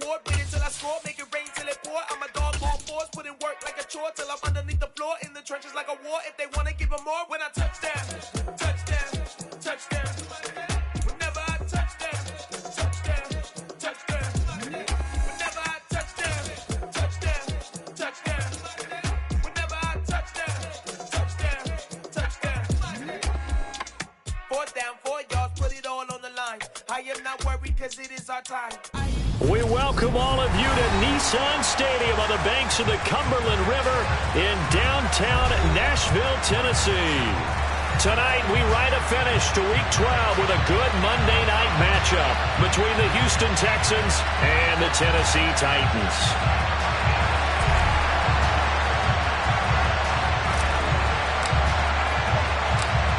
award. Wait until I score, make it rain till it pour. I'm a dog, all fours, put in work like a chore till I'm underneath the floor. In the trenches like a war. If they want to give them more, when I touch down, touchdown, touchdown. Whenever I touch down, touchdown, touchdown. Whenever I touch down, touchdown, touchdown. Whenever I touch down, touchdown, touchdown. 4th down, 4 yards, put it all on the line. I am not worried because it is our time. We welcome all of you to Nissan Stadium on the banks of the Cumberland River in downtown Nashville, Tennessee. Tonight, we write a finish to Week 12 with a good Monday night matchup between the Houston Texans and the Tennessee Titans.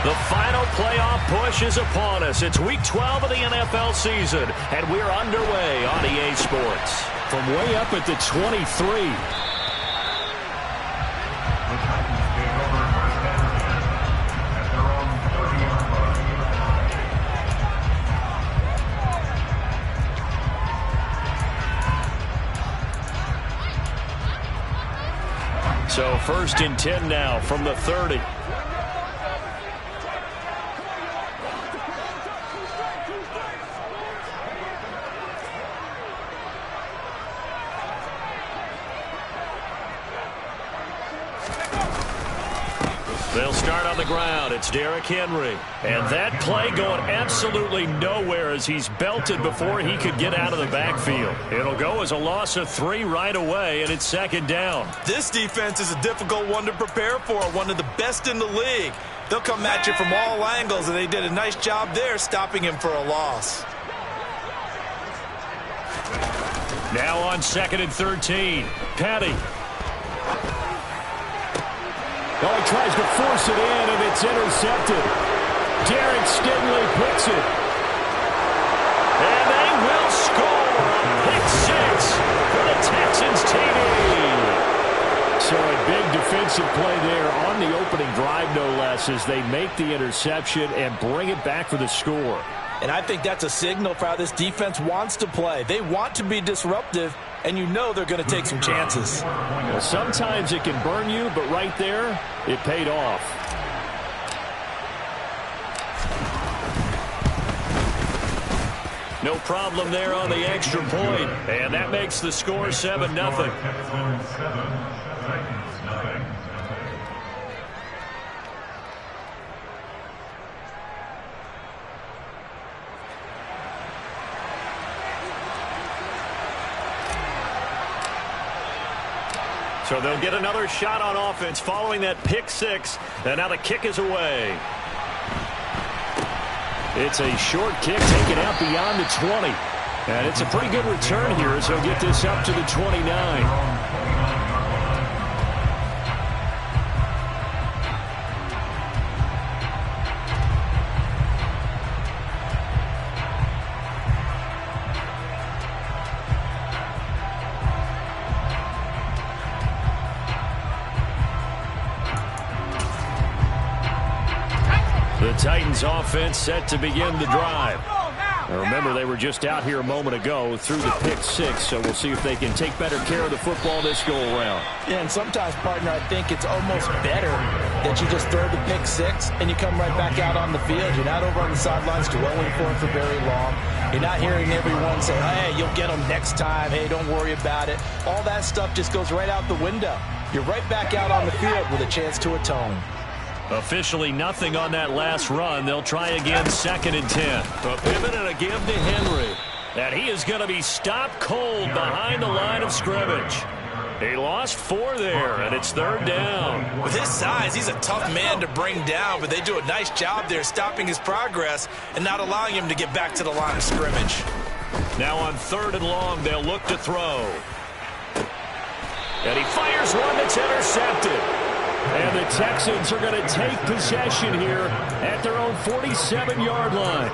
The final playoff push is upon us. It's Week 12 of the NFL season, and we're underway on EA Sports. From way up at the 23. So 1st and 10 now from the 30. They'll start on the ground. It's Derrick Henry. And that play going absolutely nowhere as he's belted before he could get out of the backfield. It'll go as a loss of 3 right away, and it's 2nd down. This defense is a difficult one to prepare for, one of the best in the league. They'll come at you from all angles, and they did a nice job there stopping him for a loss. Now on 2nd and 13. Patty. Oh, he tries to force it in, and it's intercepted. Derek Stingley puts it. And they will score. Pick 6 for the Texans TD. So a big defensive play there on the opening drive, no less, as they make the interception and bring it back for the score. And I think that's a signal for how this defense wants to play. They want to be disruptive, and you know they're going to take some chances. Well, sometimes it can burn you, but right there, it paid off. No problem there on the extra point, and that makes the score 7-0. So they'll get another shot on offense following that pick 6, and now the kick is away. It's a short kick taken out beyond the 20. And it's a pretty good return here as he'll get this up to the 29. The Titans offense set to begin the drive. Now remember, they were just out here a moment ago through the pick 6, so we'll see if they can take better care of the football this go-around. Yeah, and sometimes, partner, I think it's almost better that you just throw the pick 6 and you come right back out on the field. You're not over on the sidelines dwelling for very long. You're not hearing everyone say, hey, you'll get them next time. Hey, don't worry about it. All that stuff just goes right out the window. You're right back out on the field with a chance to atone. Officially nothing on that last run. They'll try again 2nd and 10. A pivot and a give to Henry. And he is going to be stopped cold behind the line of scrimmage. He lost 4 there, and it's 3rd down. With his size, he's a tough man to bring down, but they do a nice job there stopping his progress and not allowing him to get back to the line of scrimmage. Now on 3rd and long, they'll look to throw. And he fires one that's intercepted. And the Texans are going to take possession here at their own 47-yard line.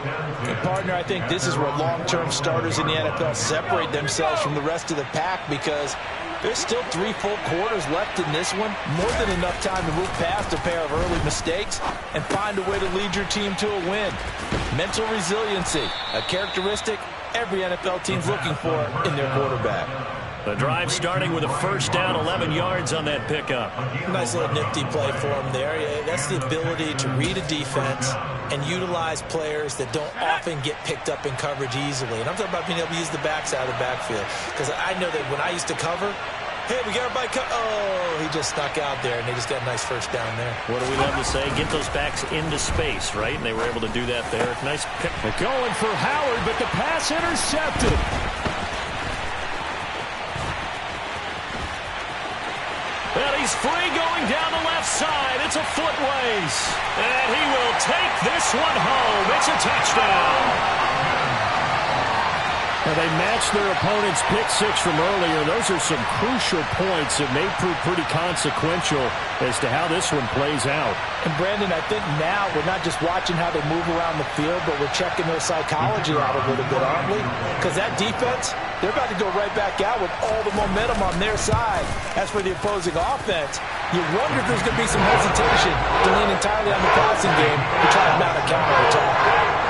And partner, I think this is where long-term starters in the NFL separate themselves from the rest of the pack, because there's still 3 full quarters left in this one. More than enough time to move past a pair of early mistakes and find a way to lead your team to a win. Mental resiliency, a characteristic every NFL team's looking for in their quarterback. The drive starting with a first down, 11 yards on that pickup. Nice little nifty play for him there. That's the ability to read a defense and utilize players that don't often get picked up in coverage easily. And I'm talking about being able to use the backs out of the backfield. Because I know that when I used to cover, hey, we got everybody oh, he just snuck out there, and they just got a nice first down there. What do we love to say? Get those backs into space, right? And they were able to do that there. Nice pick. They're going for Howard, but the pass intercepted. Well, he's free going down the left side. It's a foot race. And he will take this one home. It's a touchdown. Now, they matched their opponent's pick six from earlier. Those are some crucial points that may prove pretty consequential as to how this one plays out. And, Brandon, I think now we're not just watching how they move around the field, but we're checking their psychology out a little bit, aren't we? Because that defense, they're about to go right back out with all the momentum on their side. As for the opposing offense, you wonder if there's going to be some hesitation to lean entirely on the passing game to try to mount a counterattack.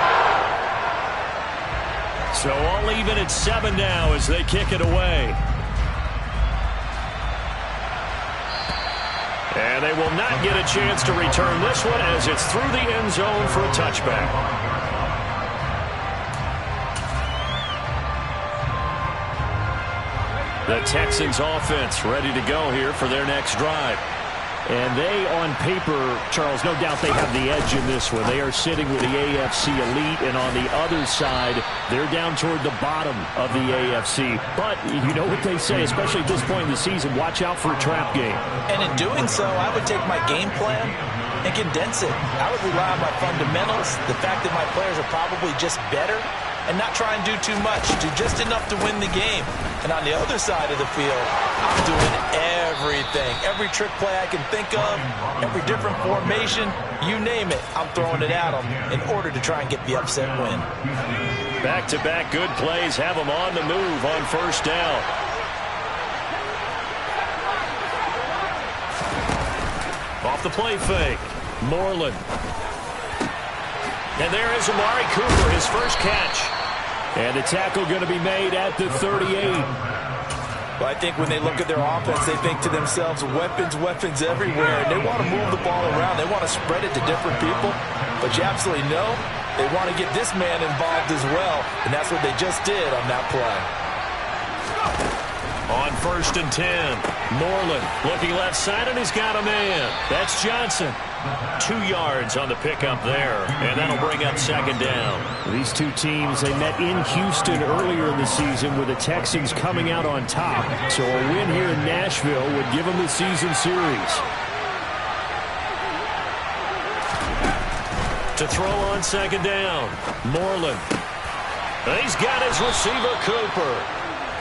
So all even at 7 now as they kick it away. And they will not get a chance to return this one as it's through the end zone for a touchback. The Texans offense ready to go here for their next drive. And they, on paper, Charles, no doubt they have the edge in this one. They are sitting with the AFC elite, and on the other side, they're down toward the bottom of the AFC. But you know what they say, especially at this point in the season, watch out for a trap game. And in doing so, I would take my game plan and condense it. I would rely on my fundamentals, the fact that my players are probably just better, and not try and do too much, do just enough to win the game. And on the other side of the field, I'm doing everything. Every trick play I can think of, every different formation, you name it, I'm throwing it at them in order to try and get the upset win. Back-to-back good plays have them on the move on first down. Off the play fake, Moreland. And there is Amari Cooper, his first catch. And the tackle going to be made at the 38. Well, I think when they look at their offense, they think to themselves, weapons, weapons everywhere. And they want to move the ball around. They want to spread it to different people. But you absolutely know they want to get this man involved as well. And that's what they just did on that play. On first and 10, Moreland looking left side, and he's got a man. That's Johnson. 2 yards on the pickup there, and that'll bring up second down. These two teams, they met in Houston earlier in the season with the Texans coming out on top. So a win here in Nashville would give them the season series. To throw on second down, Moreland. He's got his receiver, Cooper.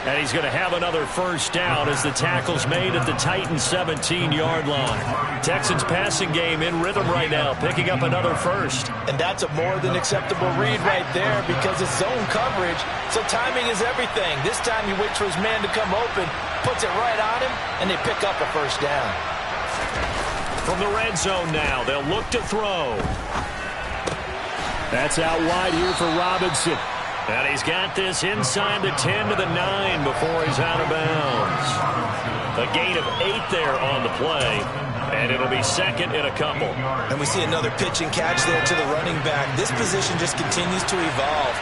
And he's going to have another first down as the tackle's made at the Titans' 17-yard line. Texans passing game in rhythm right now, picking up another first. And that's a more than acceptable read right there because it's zone coverage, so timing is everything. This time he waits for his man to come open, puts it right on him, and they pick up a first down. From the red zone now, they'll look to throw. That's out wide here for Robinson. And he's got this inside the 10 to the 9 before he's out of bounds. A gain of 8 there on the play, and it'll be second in a couple. And we see another pitch and catch there to the running back. This position just continues to evolve.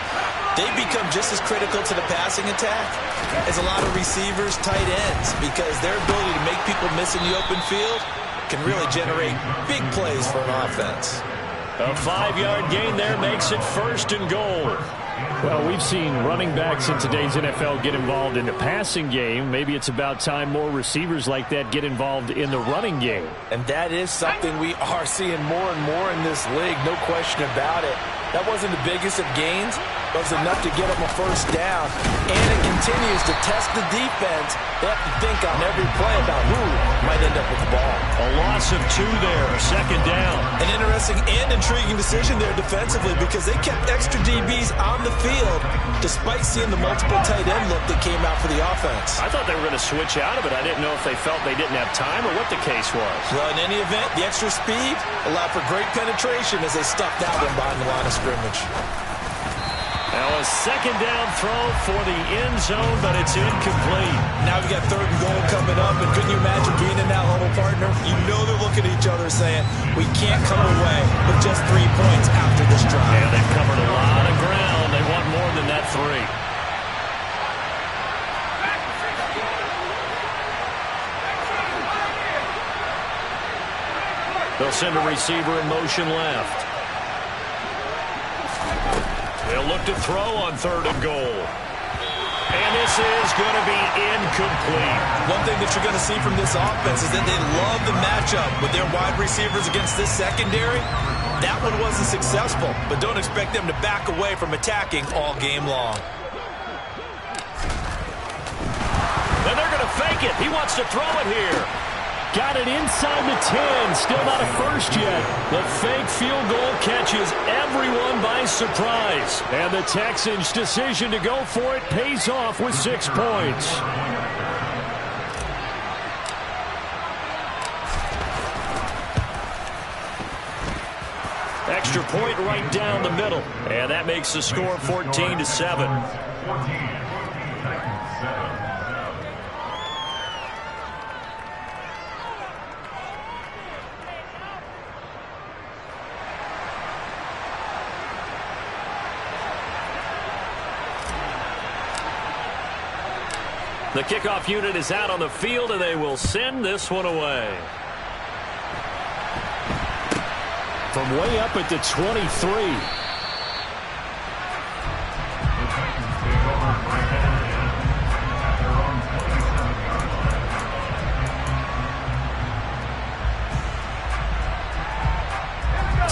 They become just as critical to the passing attack as a lot of receivers, tight ends, because their ability to make people miss in the open field can really generate big plays for an offense. A 5-yard gain there makes it first and goal. Well, we've seen running backs in today's NFL get involved in the passing game. Maybe it's about time more receivers like that get involved in the running game. And that is something we are seeing more and more in this league, no question about it. That wasn't the biggest of gains, but it was enough to get them a first down. And it continues to test the defense. They have to think on every play about who might end up with the ball. A loss of 2 there, second down. An interesting and intriguing decision there defensively because they kept extra DBs on the field despite seeing the multiple tight end look that came out for the offense. I thought they were going to switch out of it. I didn't know if they felt they didn't have time or what the case was. Well, in any event, the extra speed allowed for great penetration as they stuck that one behind the line of scrimmage. Now a second down throw for the end zone, but it's incomplete. Now we got third and goal coming up, and couldn't you imagine being in that huddle, partner? You know they're looking at each other saying, we can't come away with just 3 points after this drive. Yeah, they've covered a lot of ground. They want more than that 3. They'll send a receiver in motion left. They'll look to throw on third and goal. And this is going to be incomplete. One thing that you're going to see from this offense is that they love the matchup with their wide receivers against this secondary. That one wasn't successful, but don't expect them to back away from attacking all game long. And they're going to fake it. He wants to throw it here. Got it inside the 10. Still not a first yet. The fake field goal catches everyone by surprise. And the Texans' decision to go for it pays off with 6 points. Extra point right down the middle. And that makes the score 14-7. The kickoff unit is out on the field, and they will send this one away. From way up at the 23.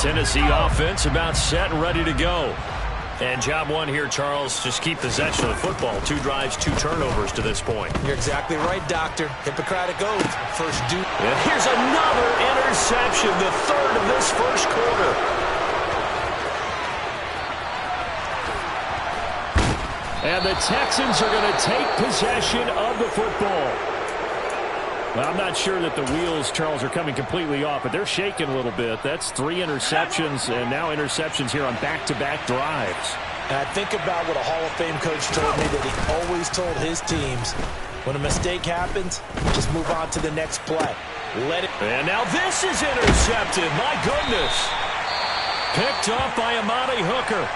Tennessee offense about set and ready to go. And job one here, Charles, just keep possession of the football. 2 drives, 2 turnovers to this point. You're exactly right, Doctor. Hippocratic oath. First due. And here's another interception, the 3rd of this first quarter. And the Texans are going to take possession of the football. Well, I'm not sure that the wheels, Charles, are coming completely off, but they're shaking a little bit. That's 3 interceptions, and now interceptions here on back-to-back drives. And I think about what a Hall of Fame coach told me, that he always told his teams, when a mistake happens, just move on to the next play. Let it. And now this is intercepted. My goodness. Picked off by Amani Hooker.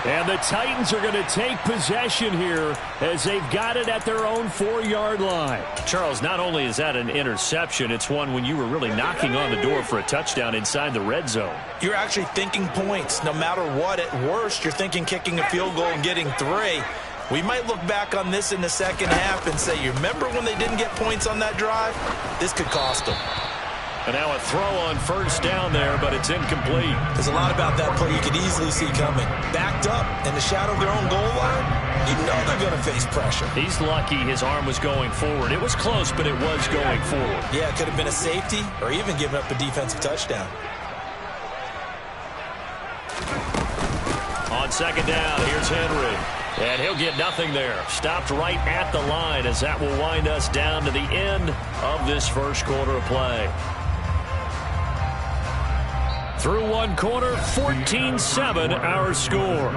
And the Titans are going to take possession here as they've got it at their own 4-yard line. Charles, not only is that an interception, it's one when you were really knocking on the door for a touchdown inside the red zone. You're actually thinking points. No matter what, at worst, you're thinking kicking a field goal and getting 3. We might look back on this in the second half and say, you remember when they didn't get points on that drive? This could cost them. And now a throw on first down there, but it's incomplete. There's a lot about that play you could easily see coming. Backed up in the shadow of their own goal line, you know they're going to face pressure. He's lucky his arm was going forward. It was close, but it was going forward. Yeah, it could have been a safety or even given up a defensive touchdown. On second down, here's Henry. And he'll get nothing there. Stopped right at the line as that will wind us down to the end of this first quarter of play. Through one quarter, 14-7 our score.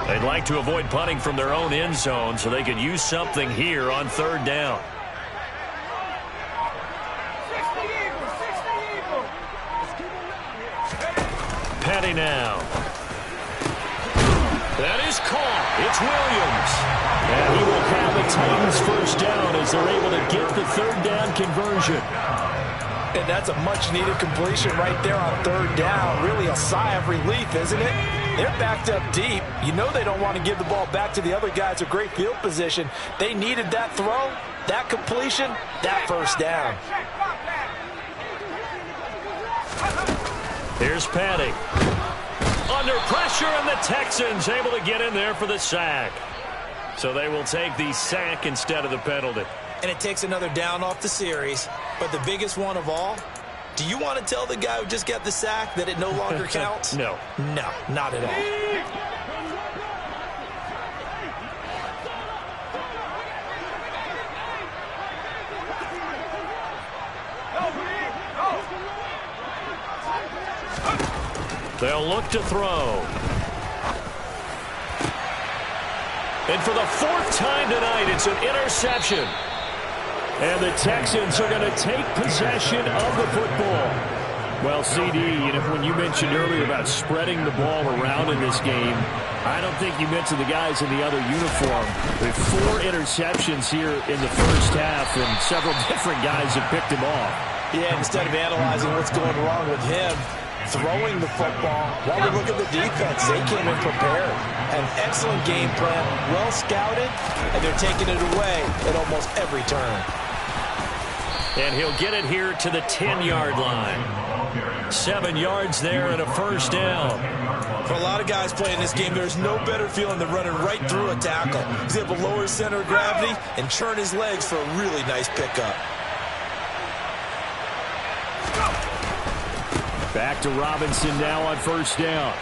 They'd like to avoid punting from their own end zone so they could use something here on third down. Petty now. That is caught. It's Williams. And he will have the Titans first down as they're able to get the third down conversion. And that's a much-needed completion right there on third down. Really a sigh of relief, isn't it? They're backed up deep. You know they don't want to give the ball back to the other guys with great field position. They needed that throw, that completion, that first down. Here's Patty. Under pressure, and the Texans able to get in there for the sack. So they will take the sack instead of the penalty. And it takes another down off the series. But the biggest one of all, do you want to tell the guy who just got the sack that it no longer counts? No. No, not at all. They'll look to throw. And for the fourth time tonight, it's an interception. And the Texans are going to take possession of the football. Well, CD, when you mentioned earlier about spreading the ball around in this game, I don't think you mentioned the guys in the other uniform. With 4 interceptions here in the first half, and several different guys have picked him off. Yeah, instead of analyzing what's going wrong with him, throwing the football, while we look at the defense, they came in prepared. An excellent game plan, well scouted, and they're taking it away at almost every turn. And he'll get it here to the 10-yard line. 7 yards there and a first down. For a lot of guys playing this game, there's no better feeling than running right through a tackle. He's able to lower his center of gravity and churn his legs for a really nice pickup. Back to Robinson now on first down.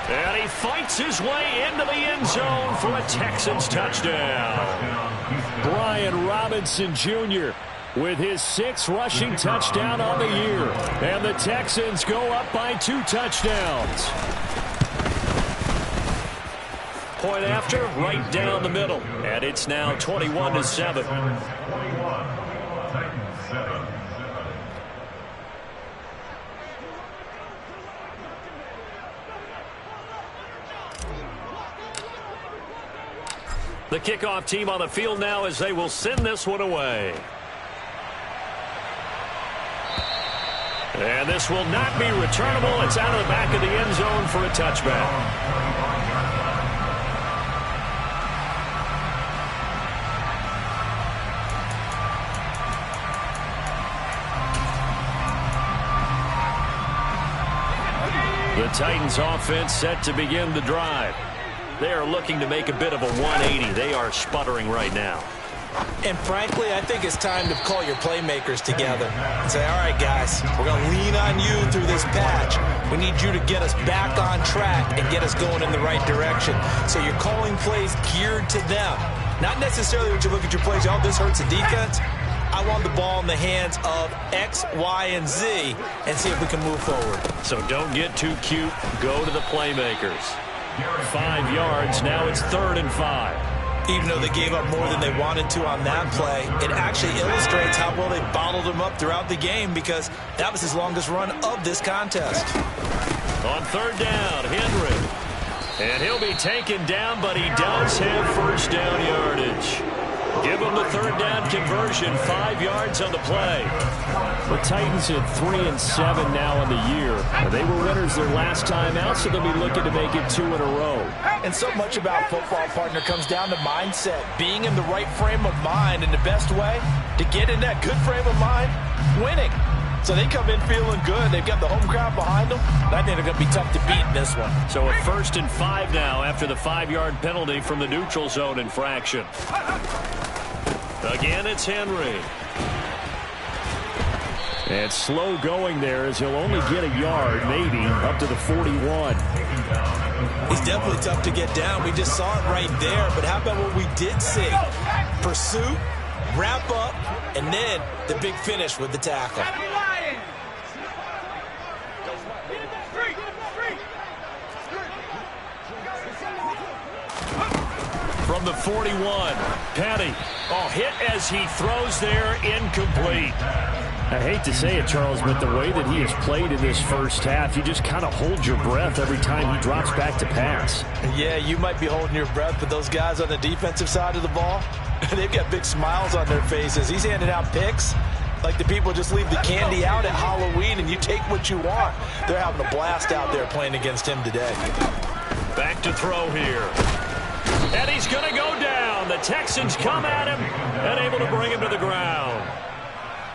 And he fights his way into the end zone for a Texans touchdown. Brian Robinson Jr. with his 6th rushing touchdown on the year. And the Texans go up by 2 touchdowns. Point after, right down the middle. And it's now 21-7. The kickoff team on the field now as they will send this one away. And this will not be returnable. It's out of the back of the end zone for a touchback. The Titans offense set to begin the drive. They are looking to make a bit of a 180. They are sputtering right now. And frankly, I think it's time to call your playmakers together and say, all right, guys, we're going to lean on you through this patch. We need you to get us back on track and get us going in the right direction. So you're calling plays geared to them. Not necessarily when you look at your plays, oh, this hurts the defense. I want the ball in the hands of X, Y, and Z and see if we can move forward. So don't get too cute. Go to the playmakers. 5 yards. Now it's 3rd and 5. Even though they gave up more than they wanted to on that play, it actually illustrates how well they bottled them up throughout the game because that was his longest run of this contest. On 3rd down, Henry. And he'll be taken down, but he does have first down yardage. Give him the 3rd down conversion, 5 yards on the play. The Titans at 3-7 now in the year. They were winners their last time out, so they'll be looking to make it 2 in a row. And so much about football, partner, comes down to mindset. Being in the right frame of mind, and the best way to get in that good frame of mind, winning. So they come in feeling good. They've got the home crowd behind them. And I think they're going to be tough to beat in this one. So a 1st and 5 now after the 5-yard penalty from the neutral zone infraction. Again, it's Henry. And slow going there as he'll only get a yard, maybe, up to the 41. He's definitely tough to get down. We just saw it right there. But how about what we did see? Pursuit, wrap up, and then the big finish with the tackle. From the 41, Patty. Oh, hit as he throws there, incomplete. I hate to say it, Charles, but the way that he has played in this first half, you just kind of hold your breath every time he drops back to pass. Yeah, you might be holding your breath, but those guys on the defensive side of the ball, they've got big smiles on their faces. He's handing out picks. Like the people just leave the candy out at Halloween and you take what you want. They're having a blast out there playing against him today. Back to throw here. And he's going to go down. The Texans come at him and able to bring him to the ground.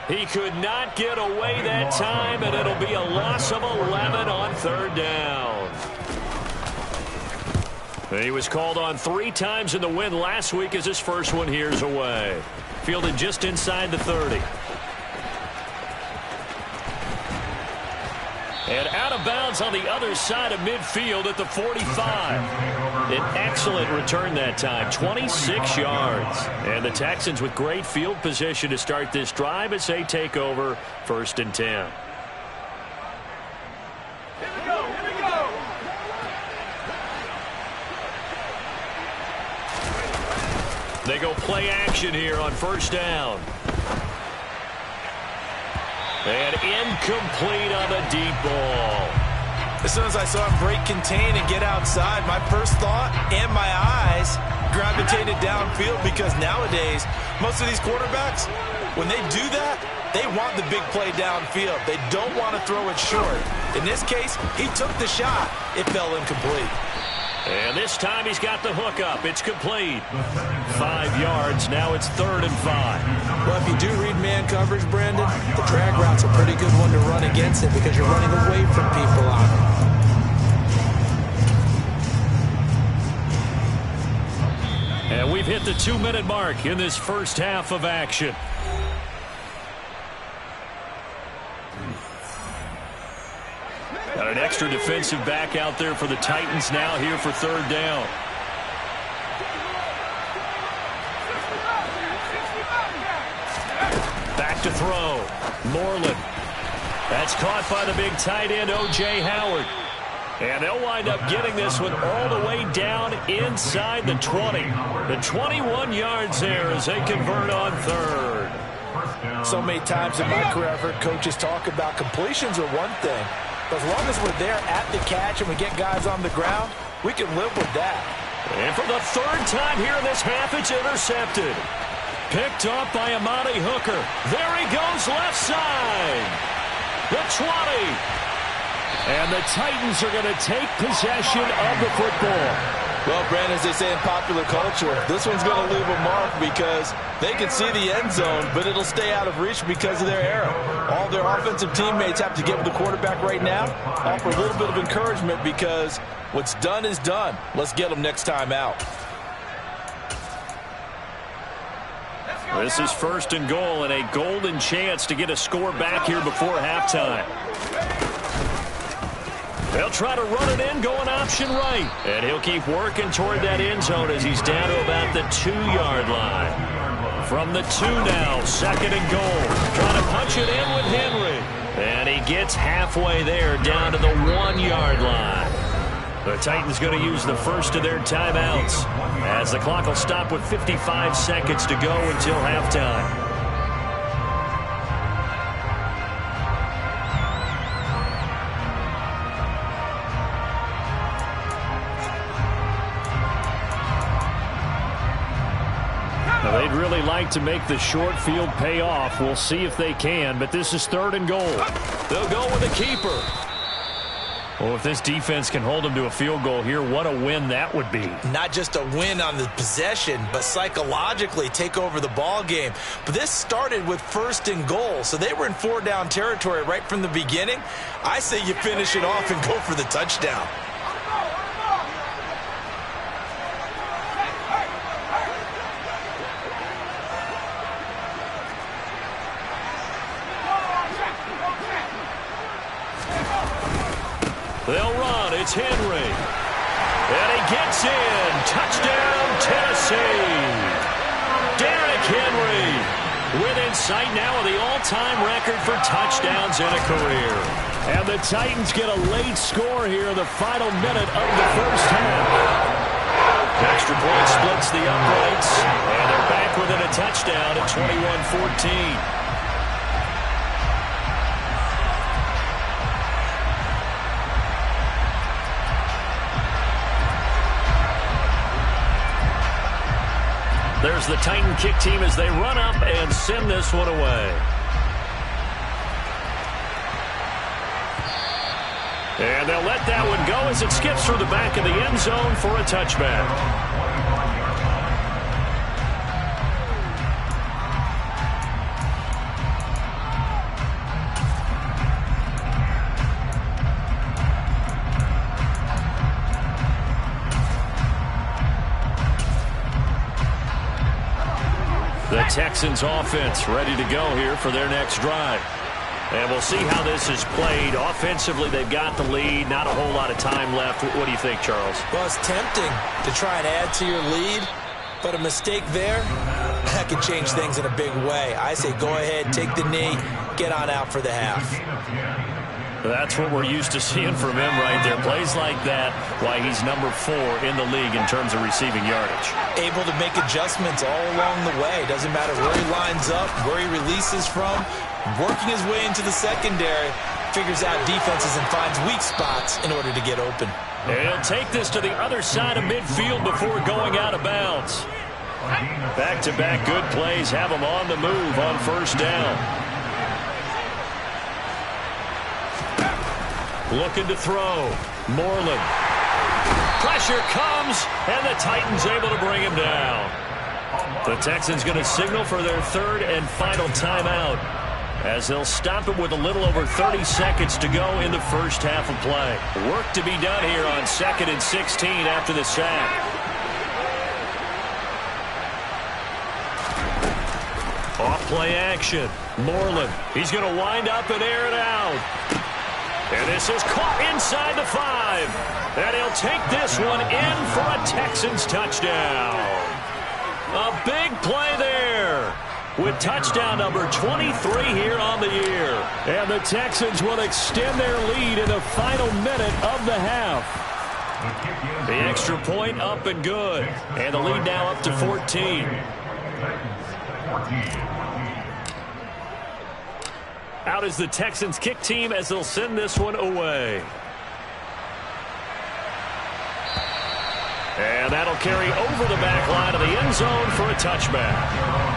He could not get away that time, and it'll be a loss of 11 on third down. He was called on 3 times in the win last week as his first one here's away. Fielded just inside the 30. And out of bounds on the other side of midfield at the 45. An excellent return that time, 26 yards. And the Texans with great field position to start this drive as they take over 1st and 10. Here we go, here we go. They go play action here on 1st down. And incomplete on the deep ball. As soon as I saw him break contain and get outside, my first thought and my eyes gravitated downfield, because nowadays, most of these quarterbacks, when they do that, they want the big play downfield. They don't want to throw it short. In this case, he took the shot. It fell incomplete. And this time he's got the hook up. It's complete. 5 yards. Now it's 3rd and 5. Well, if you do read man coverage, Brandon, the drag route's a pretty good one to run against it because you're running away from people on it. And we've hit the 2-minute mark in this first half of action. Got an extra defensive back out there for the Titans now here for 3rd down. Back to throw. Moreland. That's caught by the big tight end, O.J. Howard. And they'll wind up getting this one all the way down inside the 20. The 21 yards there as they convert on 3rd. So many times in my career I've heard coaches talk about completions are one thing. But as long as we're there at the catch and we get guys on the ground, we can live with that. And for the 3rd time here in this half, it's intercepted. Picked up by Amani Hooker. There he goes left side. The 20. And the Titans are going to take possession of the football. Well, Brandon, as they say in popular culture, this one's going to leave a mark because they can see the end zone, but it'll stay out of reach because of their error. All their offensive teammates have to get with the quarterback right now, offer a little bit of encouragement because what's done is done. Let's get them next time out. This is 1st and goal and a golden chance to get a score back here before halftime. They'll try to run it in, going option right. And he'll keep working toward that end zone as he's down to about the 2-yard line. From the 2 now, 2nd and goal. Trying to punch it in with Henry. And he gets halfway there, down to the 1-yard line. The Titans going to use the first of their timeouts as the clock will stop with 55 seconds to go until halftime. Now, they'd really like to make the short field pay off. We'll see if they can, but this is 3rd and goal. They'll go with a keeper. Well, if this defense can hold them to a field goal here, what a win that would be. Not just a win on the possession, but psychologically take over the ball game. But this started with 1st and goal, so they were in 4-down territory right from the beginning. I say you finish it off and go for the touchdown. They'll run. It's Henry. And he gets in. Touchdown, Tennessee. Derrick Henry within sight now of the all-time record for touchdowns in a career. And the Titans get a late score here in the final minute of the first half. Extra point splits the uprights. And they're back within a touchdown at 21-14. There's the Titan kick team as they run up and send this one away. And they'll let that one go as it skips through the back of the end zone for a touchback. The Texans offense ready to go here for their next drive. And we'll see how this is played. Offensively, they've got the lead. Not a whole lot of time left. What do you think, Charles? Well, it's tempting to try and add to your lead, but a mistake there, that could change things in a big way. I say go ahead, take the knee, get on out for the half. That's what we're used to seeing from him right there. Plays like that, why he's number 4 in the league in terms of receiving yardage. Able to make adjustments all along the way. Doesn't matter where he lines up, where he releases from. Working his way into the secondary, figures out defenses and finds weak spots in order to get open. And he'll take this to the other side of midfield before going out of bounds. Back-to-back good plays have him on the move on first down. Looking to throw. Moreland. Pressure comes, and the Titans able to bring him down. The Texans going to signal for their third and final timeout, as they'll stop it with a little over 30 seconds to go in the first half of play. Work to be done here on 2nd and 16 after the sack. Off play action. Moreland. He's going to wind up and air it out. And this is caught inside the 5. And he'll take this one in for a Texans touchdown. A big play there, with touchdown number 23 here on the year. And the Texans will extend their lead in the final minute of the half. The extra point up and good. And the lead now up to 14. Out is the Texans kick team as they'll send this one away. And that'll carry over the back line of the end zone for a touchback.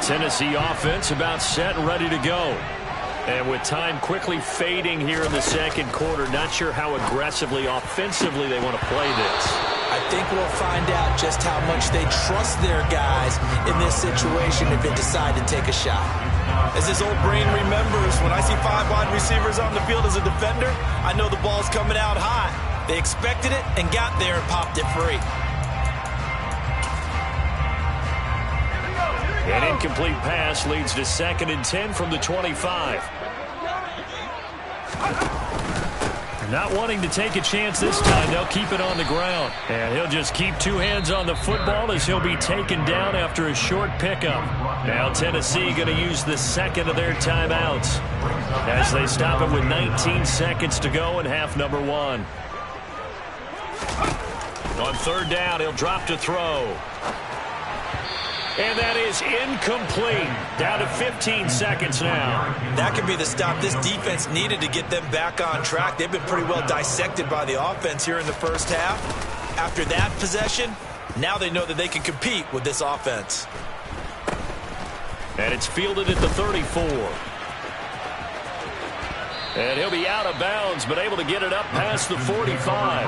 Tennessee offense about set and ready to go. And with time quickly fading here in the second quarter, not sure how aggressively, offensively they want to play this. I think we'll find out just how much they trust their guys in this situation if they decide to take a shot. As his old brain remembers, when I see 5 wide receivers on the field as a defender, I know the ball's coming out hot. They expected it and got there and popped it free. An incomplete pass leads to 2nd and 10 from the 25. Not wanting to take a chance this time, they'll keep it on the ground. And he'll just keep 2 hands on the football as he'll be taken down after a short pickup. Now Tennessee going to use the second of their timeouts as they stop it with 19 seconds to go in half number 1. On 3rd down, he'll drop to throw. And that is incomplete. Down to 15 seconds now. That could be the stop this defense needed to get them back on track. They've been pretty well dissected by the offense here in the first half. After that possession, now they know that they can compete with this offense. And it's fielded at the 34. And he'll be out of bounds, but able to get it up past the 45.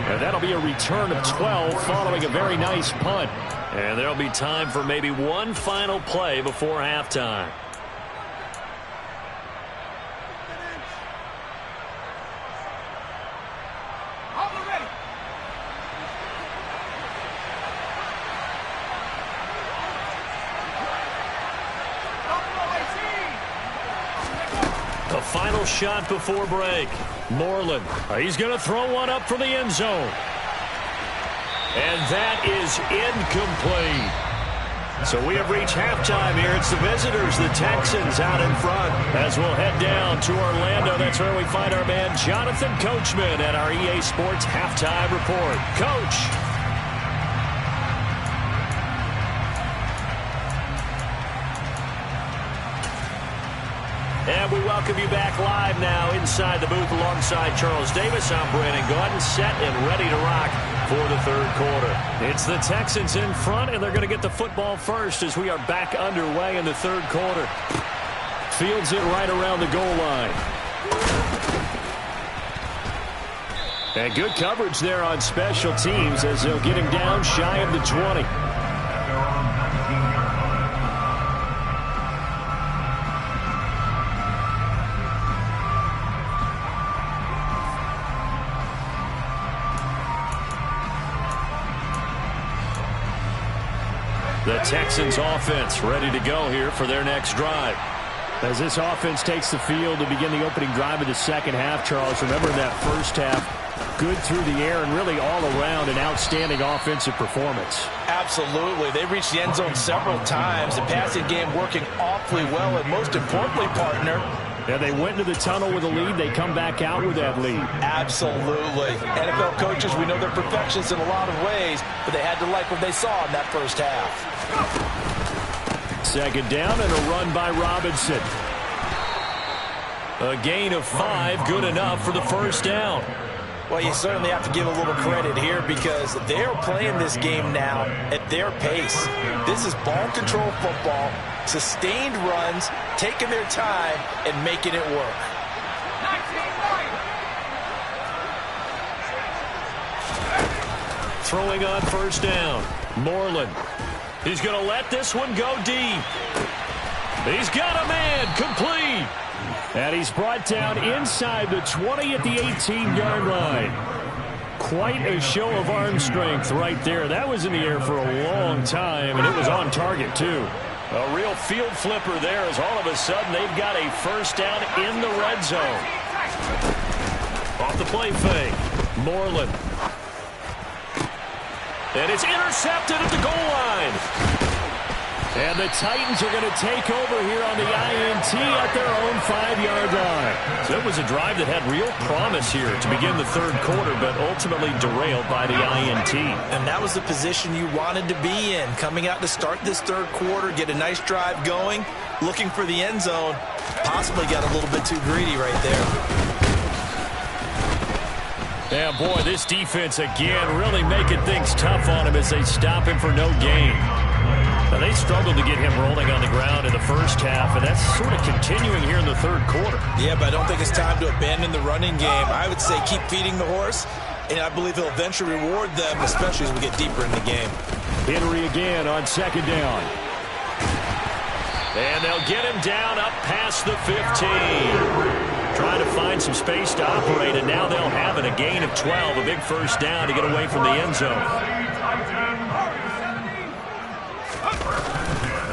And that'll be a return of 12 following a very nice punt. And there'll be time for maybe one final play before halftime. The final shot before break. Moreland. He's going to throw one up from the end zone. And that is incomplete. So we have reached halftime here. It's the visitors, the Texans, out in front. As we'll head down to Orlando, that's where we find our man Jonathan Coachman at our EA Sports Halftime Report. Coach. And we welcome you back live now inside the booth alongside Charles Davis. I'm Brandon Gaudin, set and ready to rock for the third quarter. It's the Texans in front, and they're going to get the football first as we are back underway in the third quarter. Fields it right around the goal line. And good coverage there on special teams as they'll get him down shy of the 20. The Texans offense ready to go here for their next drive. As this offense takes the field to begin the opening drive of the second half, Charles, remember that first half, good through the air and really all around an outstanding offensive performance. Absolutely. They reached the end zone several times. The passing game working awfully well, and most importantly, partner, yeah, they went into the tunnel with a lead. They come back out with that lead. Absolutely. NFL coaches, we know they're perfectionists in a lot of ways, but they had to like what they saw in that first half. Second down and a run by Robinson. A gain of 5, good enough for the first down. Well, you certainly have to give a little credit here because they're playing this game now at their pace. This is ball control football, sustained runs, taking their time, and making it work. Throwing on first down. Moreland. He's going to let this one go deep. He's got a man, complete. And he's brought down inside the 20 at the 18-yard line. Quite a show of arm strength right there. That was in the air for a long time, and it was on target, too. A real field flipper there as all of a sudden they've got a first down in the red zone. Off the play fake. Moreland. And it's intercepted at the goal line. And the Titans are going to take over here on the INT at their own 5-yard line. So it was a drive that had real promise here to begin the third quarter, but ultimately derailed by the INT. And that was the position you wanted to be in. Coming out to start this third quarter, get a nice drive going, looking for the end zone. Possibly got a little bit too greedy right there. Yeah, boy, this defense again really making things tough on him as they stop him for no gain. Now, they struggled to get him rolling on the ground in the first half, and that's sort of continuing here in the third quarter. Yeah, but I don't think it's time to abandon the running game. I would say keep feeding the horse, and I believe he'll eventually reward them, especially as we get deeper in the game. Henry again on second down. And they'll get him down up past the 15. Trying to find some space to operate, and now they'll have it. A gain of 12, a big first down to get away from the end zone.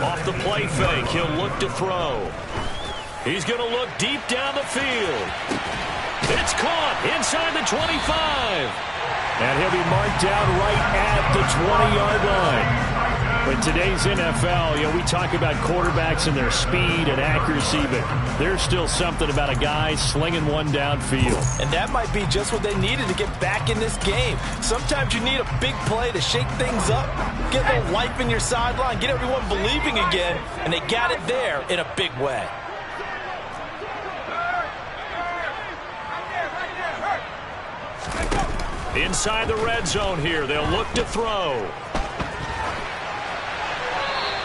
Off the play fake, he'll look to throw. He's going to look deep down the field. It's caught inside the 25. And he'll be marked down right at the 20-yard line. In today's NFL, we talk about quarterbacks and their speed and accuracy, but there's still something about a guy slinging one downfield. And that might be just what they needed to get back in this game. Sometimes you need a big play to shake things up, get a little life in your sideline, get everyone believing again, and they got it there in a big way. Inside the red zone here, they'll look to throw.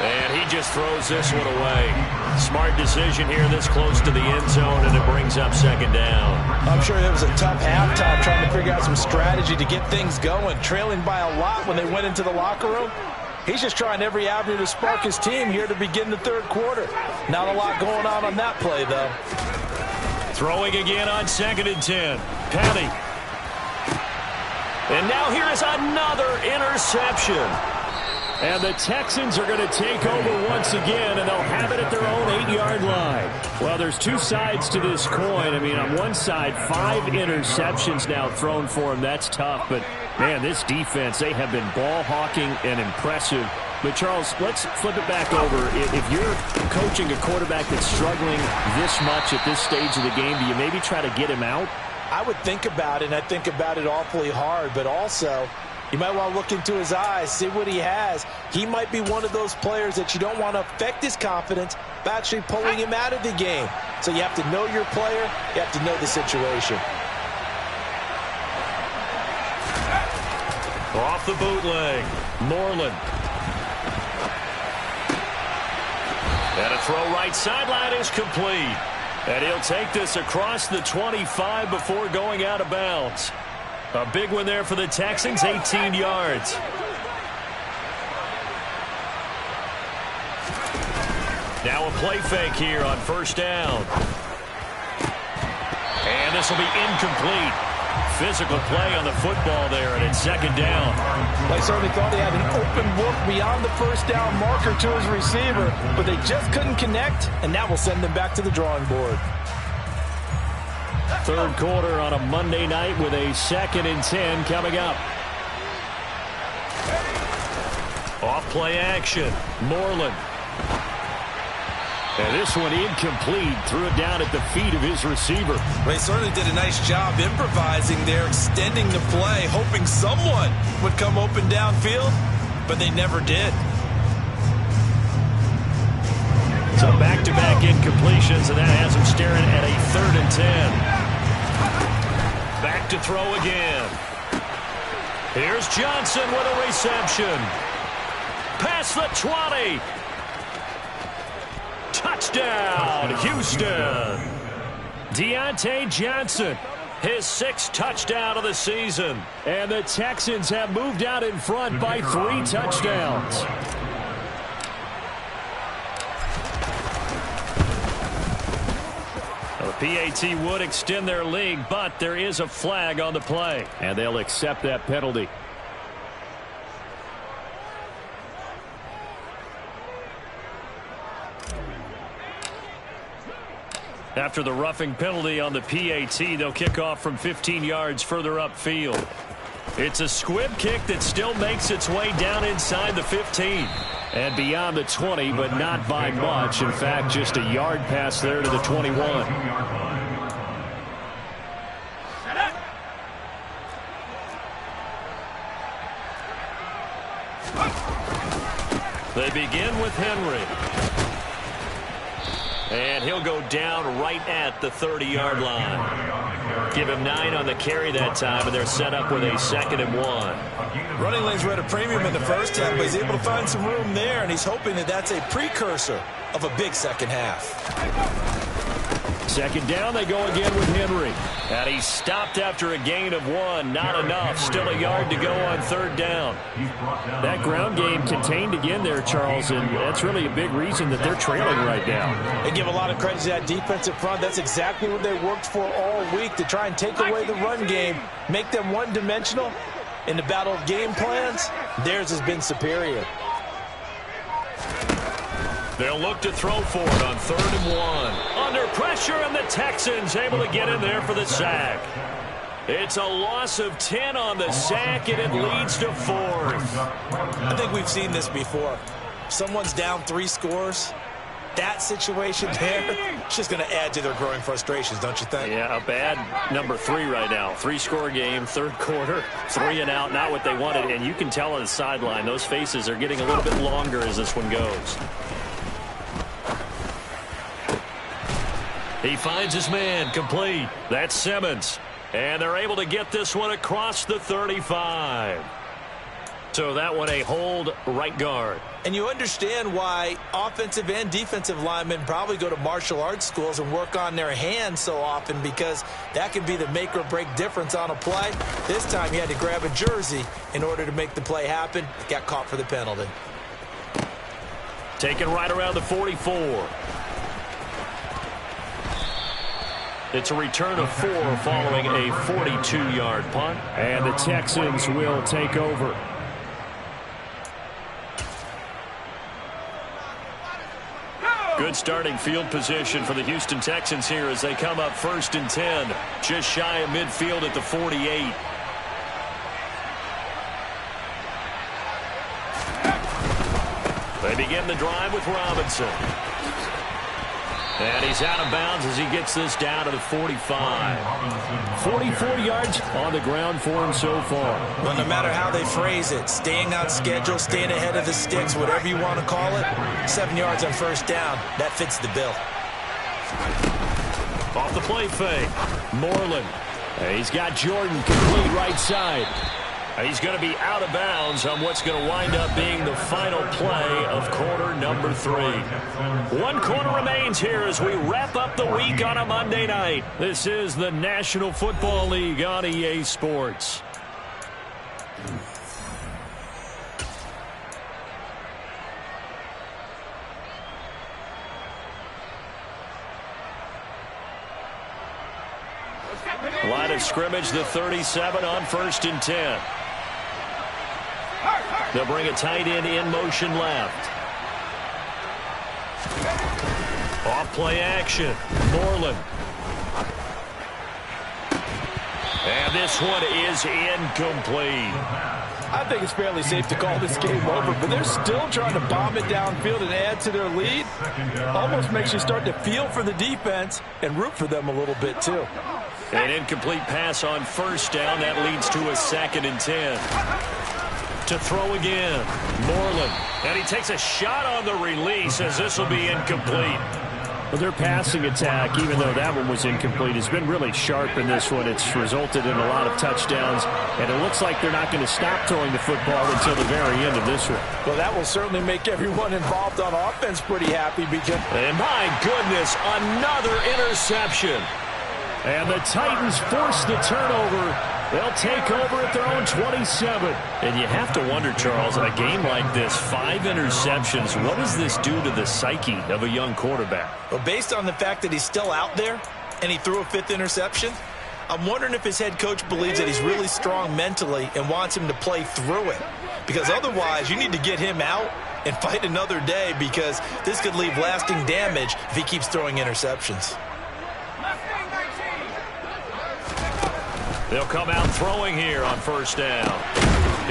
And he just throws this one away. Smart decision here this close to the end zone, and it brings up second down. I'm sure it was a tough halftime trying to figure out some strategy to get things going, trailing by a lot when they went into the locker room. He's just trying every avenue to spark his team here to begin the third quarter. Not a lot going on that play, though. Throwing again on 2nd and 10. Petty. And now here is another interception. And the Texans are going to take over once again, and they'll have it at their own 8-yard line. Well, there's two sides to this coin. I mean, on one side, 5 interceptions now thrown for him. That's tough. But, man, this defense, they have been ball hawking and impressive. But, Charles, let's flip it back over. If you're coaching a quarterback that's struggling this much at this stage of the game, do you maybe try to get him out? I would think about it, and I think about it awfully hard. But also, You might want to look into his eyes, see what he has. He might be one of those players that you don't want to affect his confidence by actually pulling him out of the game. So you have to know your player. You have to know the situation. Off the bootleg, Moreland. And a throw right sideline is complete. And he'll take this across the 25 before going out of bounds. A big one there for the Texans, 18 yards. Now a play fake here on first down. And this will be incomplete. Physical play on the football there, and it's second down. They certainly thought he had an open look beyond the first down marker to his receiver, but they just couldn't connect, and that will send them back to the drawing board. Third quarter on a Monday night with a 2nd and 10 coming up. Off play action, Moreland. And this one incomplete. Threw it down at the feet of his receiver. They certainly did a nice job improvising there, extending the play, hoping someone would come open downfield, but they never did. So back-to-back incompletions, and that has him staring at a 3rd and 10. Back to throw again. Here's Johnson with a reception. Past the 20. Touchdown, Houston. Deontay Johnson, his 6th touchdown of the season. And the Texans have moved out in front by 3 touchdowns. The PAT would extend their lead, but there is a flag on the play. And they'll accept that penalty. After the roughing penalty on the PAT, they'll kick off from 15 yards further upfield. It's a squib kick that still makes its way down inside the 15. And beyond the 20, but not by much. In fact, just a yard pass there to the 21. They begin with Henry. And he'll go down right at the 30-yard line. Give him 9 on the carry that time, and they're set up with a 2nd and 1. Running lanes were at a premium in the first half, but he's able to find some room there, and he's hoping that that's a precursor of a big second half. 2nd down, they go again with Henry. And he stopped after a gain of 1. Not enough. Still a yard to go on 3rd down. That ground game contained again there, Charles, and that's really a big reason that they're trailing right now. They give a lot of credit to that defensive front. That's exactly what they worked for all week, to try and take away the run game, make them one-dimensional. In the battle of game plans, theirs has been superior. They'll look to throw for it on 3rd and 1. Under pressure, and the Texans able to get in there for the sack. It's a loss of 10 on the sack, and it leads to 4th. I think we've seen this before. Someone's down 3 scores. That situation there, it's just going to add to their growing frustrations, don't you think? Yeah, a bad number 3 right now. 3-score game, 3rd quarter, 3 and out, not what they wanted. And you can tell on the sideline, those faces are getting a little bit longer as this one goes. He finds his man, complete. That's Simmons. And they're able to get this one across the 35. So that one a hold right guard. And you understand why offensive and defensive linemen probably go to martial arts schools and work on their hands so often, because that can be the make or break difference on a play. This time he had to grab a jersey in order to make the play happen. Got caught for the penalty. Taken right around the 44. It's a return of 4 following a 42-yard punt. And the Texans will take over. Good starting field position for the Houston Texans here as they come up 1st and 10. Just shy of midfield at the 48. They begin the drive with Robinson. And he's out of bounds as he gets this down to the 45. 44 yards on the ground for him so far. Well, no matter how they phrase it, staying on schedule, staying ahead of the sticks, whatever you want to call it, 7 yards on first down, that fits the bill. Off the play fake, Moreland. He's got Jordan complete right side. He's going to be out of bounds on what's going to wind up being the final play of quarter number 3. 1 quarter remains here as we wrap up the week on a Monday night. This is the National Football League on EA Sports. Line of scrimmage, the 37 on 1st and 10. They'll bring a tight end in motion left. Off play action. Moreland. And this one is incomplete. I think it's fairly safe to call this game over, but they're still trying to bomb it downfield and add to their lead. Almost makes you start to feel for the defense and root for them a little bit too. An incomplete pass on 1st down. That leads to a 2nd and 10. To throw again, Moreland. And he takes a shot on the release as this will be incomplete. Well, their passing attack, even though that one was incomplete, has been really sharp in this one. It's resulted in a lot of touchdowns, and it looks like they're not going to stop throwing the football until the very end of this one. Well, that will certainly make everyone involved on offense pretty happy because... And my goodness, another interception. And the Titans force the turnover. They'll take over at their own 27. And you have to wonder, Charles, in a game like this, 5 interceptions, what does this do to the psyche of a young quarterback? Well, based on the fact that he's still out there and he threw a 5th interception, I'm wondering if his head coach believes that he's really strong mentally and wants him to play through it. Because otherwise, you need to get him out and fight another day because this could leave lasting damage if he keeps throwing interceptions. They'll come out throwing here on 1st down.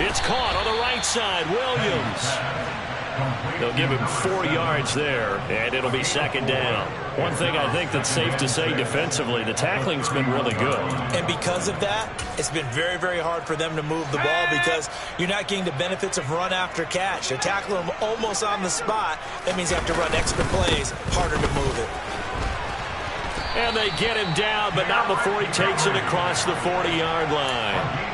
It's caught on the right side. Williams. They'll give him 4 yards there, and it'll be 2nd down. One thing I think that's safe to say defensively, the tackling's been really good. And because of that, it's been very, very hard for them to move the ball because you're not getting the benefits of run after catch. They're tackling him almost on the spot. That means you have to run extra plays, harder to move it. And they get him down, but not before he takes it across the 40-yard line.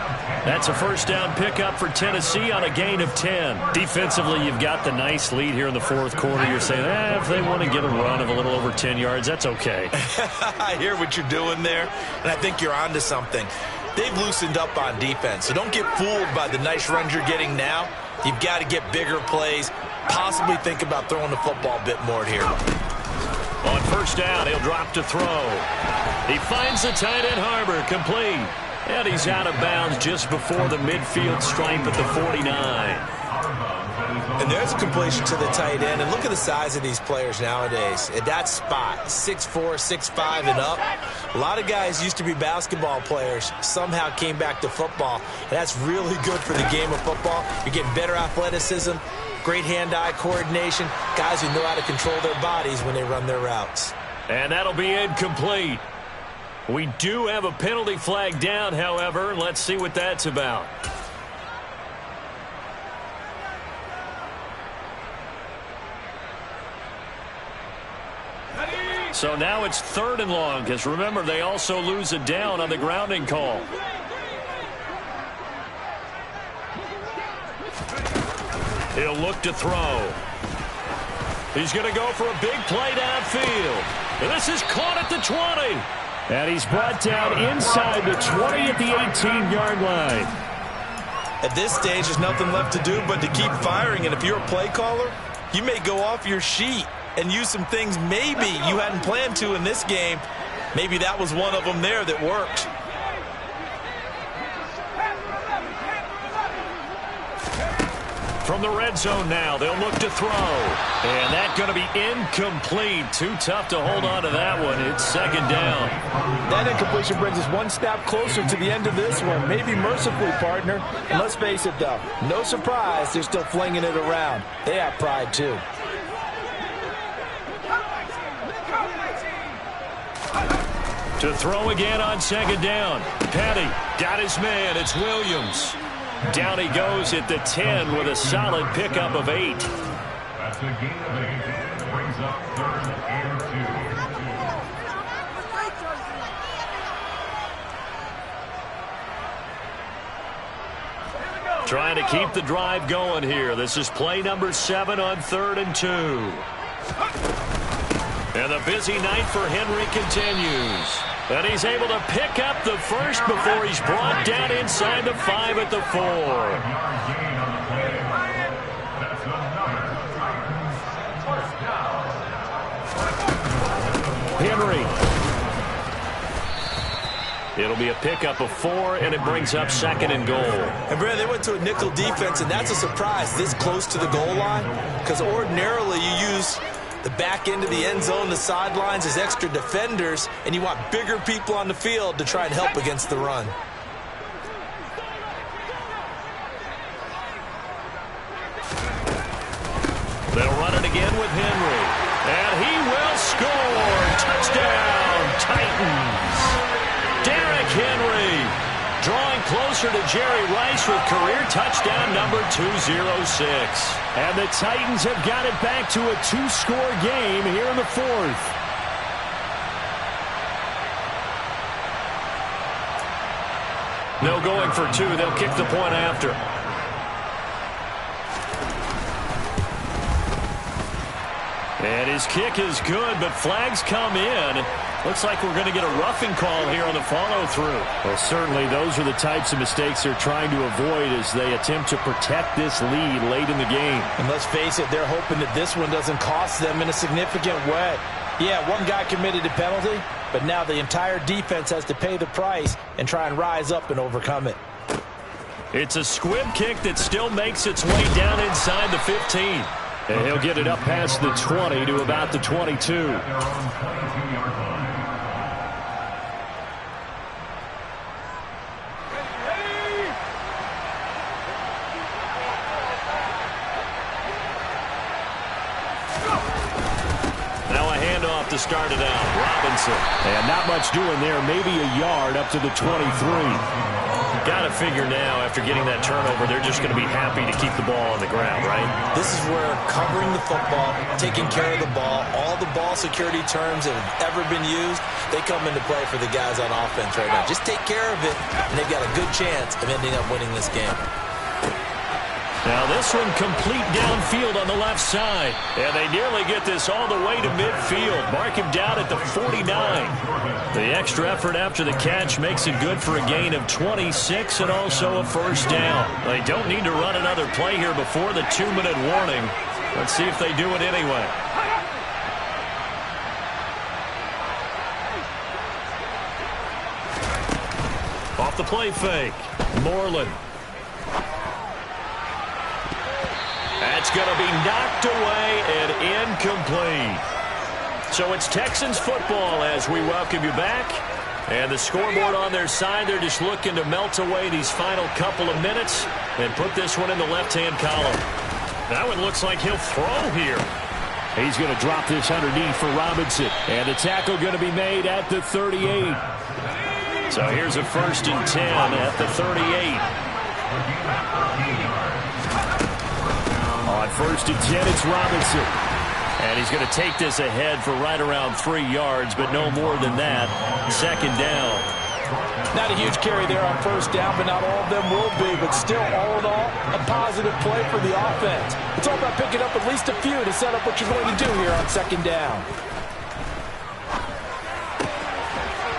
That's a 1st down pickup for Tennessee on a gain of 10. Defensively, you've got the nice lead here in the 4th quarter. You're saying, if they want to get a run of a little over 10 yards, that's okay. I hear what you're doing there, and I think you're onto something. They've loosened up on defense, so don't get fooled by the nice runs you're getting now. You've got to get bigger plays, possibly think about throwing the football a bit more here. On 1st down, he'll drop to throw. He finds the tight end Harbor, complete. And he's out of bounds just before the midfield stripe at the 49. And there's a completion to the tight end. And look at the size of these players nowadays. At that spot, 6'4", 6'5", and up. A lot of guys used to be basketball players, somehow came back to football. And that's really good for the game of football. You're getting better athleticism, great hand-eye coordination, guys who know how to control their bodies when they run their routes. And that'll be incomplete. We do have a penalty flag down, however. Let's see what that's about. So now it's 3rd and long, because remember, they also lose a down on the grounding call. He'll look to throw. He's going to go for a big play downfield. And this is caught at the 20. And he's brought down inside the 20 at the 18-yard line. At this stage, there's nothing left to do but to keep firing. And if you're a play caller, you may go off your sheet and use some things maybe you hadn't planned to in this game. Maybe that was one of them there that worked. From the red zone now, they'll look to throw. And that's going to be incomplete. Too tough to hold on to that one. It's 2nd down. That incompletion brings us one step closer to the end of this one. Maybe mercifully, partner. And let's face it, though, no surprise they're still flinging it around. They have pride, too. To throw again on second down. Petty got his man. It's Williams. Down he goes at the 10 with a solid pickup of 8. That's a gain of 8. Brings up 3rd and 2. Trying to keep the drive going here. This is play number 7 on 3rd and 2. And the busy night for Henry continues. And he's able to pick up the first before he's brought down inside the 5 at the 4. Henry. It'll be a pickup of 4, and it brings up 2nd and goal. And, Brad, they went to a nickel defense, and that's a surprise this close to the goal line, because ordinarily you use the back end of the end zone, the sidelines as extra defenders, and you want bigger people on the field to try and help against the run. They'll run it again with Henry. And he will score. Touchdown, Titans. Derrick Henry drawing closer to Jerry Rice with career touchdown number 206. And the Titans have got it back to a 2-score game here in the 4th. No going for 2. They'll kick the point after. And his kick is good, but flags come in. Looks like we're going to get a roughing call here on the follow-through. Well, certainly those are the types of mistakes they're trying to avoid as they attempt to protect this lead late in the game. And let's face it, they're hoping that this one doesn't cost them in a significant way. Yeah, one guy committed a penalty, but now the entire defense has to pay the price and try and rise up and overcome it. It's a squib kick that still makes its way down inside the 15. And he'll get it up past the 20 to about the 22. Now a handoff to start it out. Robinson. And not much doing there. Maybe a yard up to the 23. Got to figure now, after getting that turnover, they're just going to be happy to keep the ball on the ground, right? This is where covering the football, taking care of the ball, all the ball security terms that have ever been used, they come into play for the guys on offense right now. Just take care of it, and they've got a good chance of ending up winning this game. Now this one complete downfield on the left side. And they nearly get this all the way to midfield. Mark him down at the 49. The extra effort after the catch makes it good for a gain of 26 and also a first down. They don't need to run another play here before the 2-minute warning. Let's see if they do it anyway. Off the play fake. Moreland. That's going to be knocked away and incomplete. So it's Texans football as we welcome you back. And the scoreboard on their side, they're just looking to melt away these final couple of minutes and put this one in the left-hand column. That one looks like he'll throw here. He's going to drop this underneath for Robinson. And the tackle going to be made at the 38. So here's a 1st and 10 at the 38. On 1st and 10, it's Robinson. And he's going to take this ahead for right around 3 yards, but no more than that. 2nd down. Not a huge carry there on 1st down, but not all of them will be. But still, all in all, a positive play for the offense. It's all about picking up at least a few to set up what you're going to do here on 2nd down.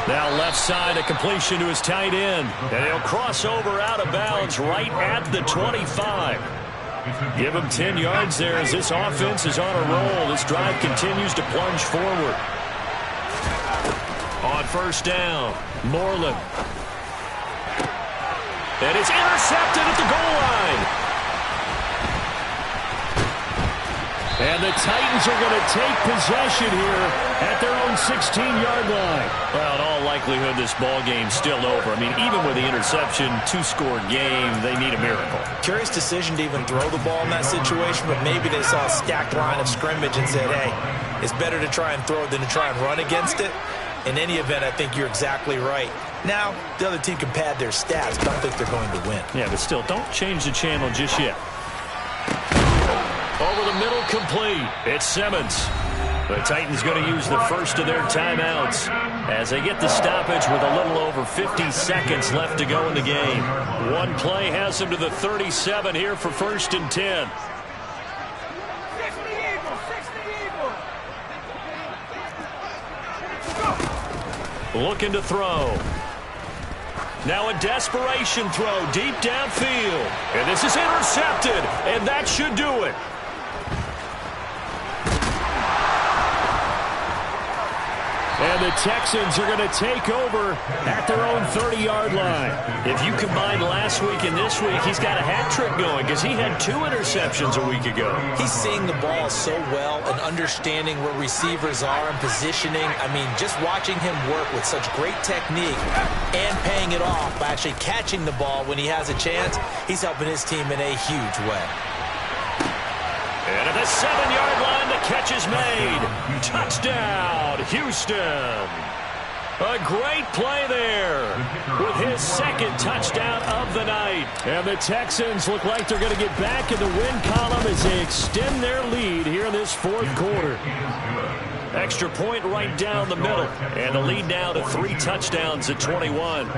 Now left side, a completion to his tight end. And he'll cross over out of bounds right at the 25. Give him 10 yards there as this offense is on a roll. This drive continues to plunge forward. On 1st down, Moreland. And it's intercepted at the goal line. And the Titans are going to take possession here at their own 16-yard line. Well, in all likelihood, this ball game's still over. I mean, even with the interception, 2-score game, they need a miracle. Curious decision to even throw the ball in that situation, but maybe they saw a stacked line of scrimmage and said, hey, it's better to try and throw than to try and run against it. In any event, I think you're exactly right. Now, the other team can pad their stats, but I don't think they're going to win. Yeah, but still, don't change the channel just yet. Over the middle, complete. It's Simmons. The Titans going to use the first of their timeouts as they get the stoppage with a little over 50 seconds left to go in the game. One play has them to the 37 here for 1st and 10. Looking to throw. Now a desperation throw deep downfield. And this is intercepted, and that should do it. And the Texans are going to take over at their own 30-yard line. If you combine last week and this week, he's got a hat trick going because he had 2 interceptions a week ago. He's seeing the ball so well and understanding where receivers are and positioning. I mean, just watching him work with such great technique and paying it off by actually catching the ball when he has a chance, he's helping his team in a huge way. And at the 7-yard line, the catch is made. Touchdown, Houston. A great play there with his 2nd touchdown of the night. And the Texans look like they're going to get back in the win column as they extend their lead here in this 4th quarter. Extra point right down the middle. And the lead now to 3 touchdowns at 21.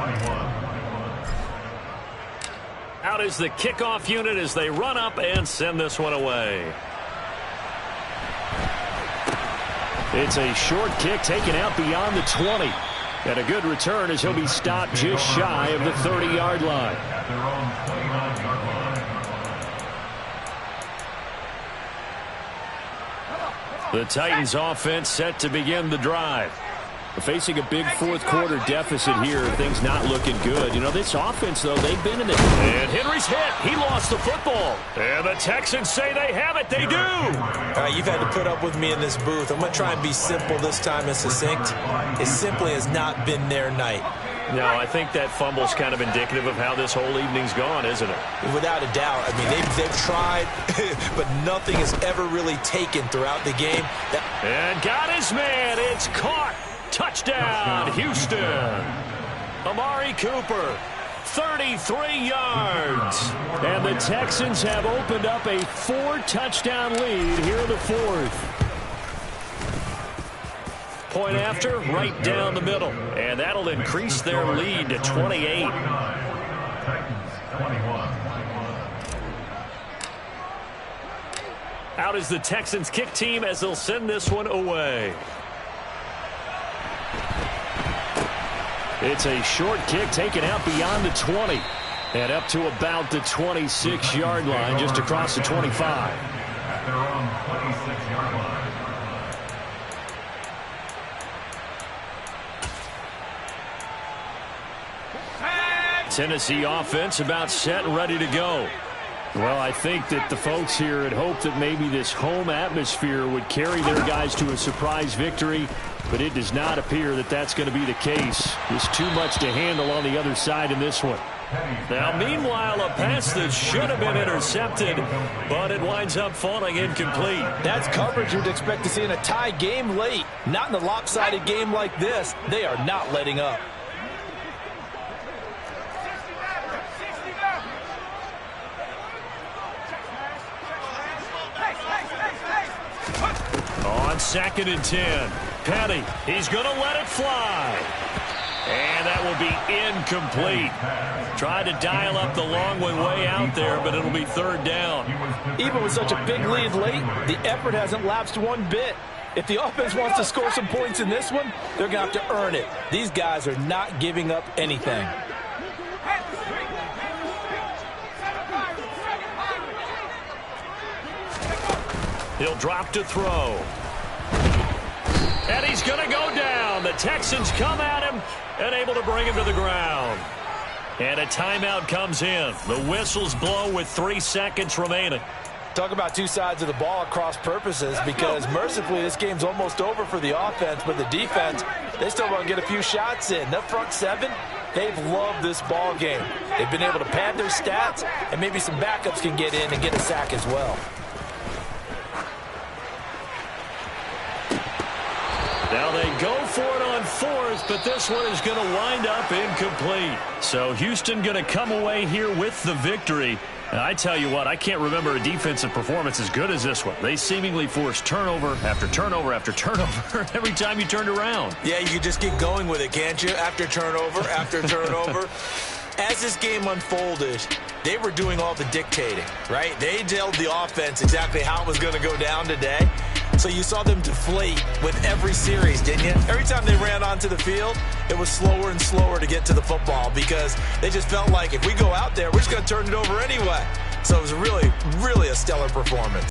Out is the kickoff unit as they run up and send this one away. It's a short kick taken out beyond the 20. And a good return as he'll be stopped just shy of the 30-yard line. The Titans offense set to begin the drive. Facing a big 4th quarter deficit here, things not looking good. You know, this offense, though, they've been in it. And Henry's hit. He lost the football. And the Texans say they have it. They do. All right, you've had to put up with me in this booth. I'm going to try and be simple this time and succinct. It simply has not been their night. No, I think that fumble's kind of indicative of how this whole evening's gone, isn't it? Without a doubt. I mean, they've tried, but nothing has ever really taken throughout the game. And got his man. It's caught. Touchdown, Houston. Amari Cooper, 33 yards. And the Texans have opened up a 4-touchdown lead here in the 4th. Point after, right down the middle. And that'll increase their lead to 28. Out is the Texans kick team as they'll send this one away. It's a short kick taken out beyond the 20 and up to about the 26-yard line, just across the 25. At their own 26-yard line. Tennessee offense about set and ready to go. Well, I think that the folks here had hoped that maybe this home atmosphere would carry their guys to a surprise victory, but it does not appear that that's going to be the case. There's too much to handle on the other side in this one. Now, meanwhile, a pass that should have been intercepted, but it winds up falling incomplete. That's coverage you'd expect to see in a tie game late. Not in a lopsided game like this. They are not letting up. On 2nd and 10, Petty, he's going to let it fly. And that will be incomplete. Tried to dial up the long one way out there, but it'll be 3rd down. Even with such a big lead late, the effort hasn't lapsed one bit. If the offense wants to score some points in this one, they're going to have to earn it. These guys are not giving up anything. He'll drop to throw. And he's going to go down. The Texans come at him and able to bring him to the ground. And a timeout comes in. The whistles blow with 3 seconds remaining. Talk about two sides of the ball at cross purposes, because mercifully this game's almost over for the offense, but the defense, they still want to get a few shots in. That front 7, they've loved this ball game. They've been able to pad their stats, and maybe some backups can get in and get a sack as well. Now they go for it on fourth, but this one is going to wind up incomplete. So Houston going to come away here with the victory. And I tell you what, I can't remember a defensive performance as good as this one. They seemingly forced turnover after turnover after turnover every time you turned around. Yeah, you could just keep going with it, can't you? After turnover, after turnover. As this game unfolded, they were doing all the dictating, right? They told the offense exactly how it was going to go down today. So you saw them deflate with every series, didn't you? Every time they ran onto the field, it was slower and slower to get to the football because they just felt like if we go out there, we're just going to turn it over anyway. So it was really, really a stellar performance.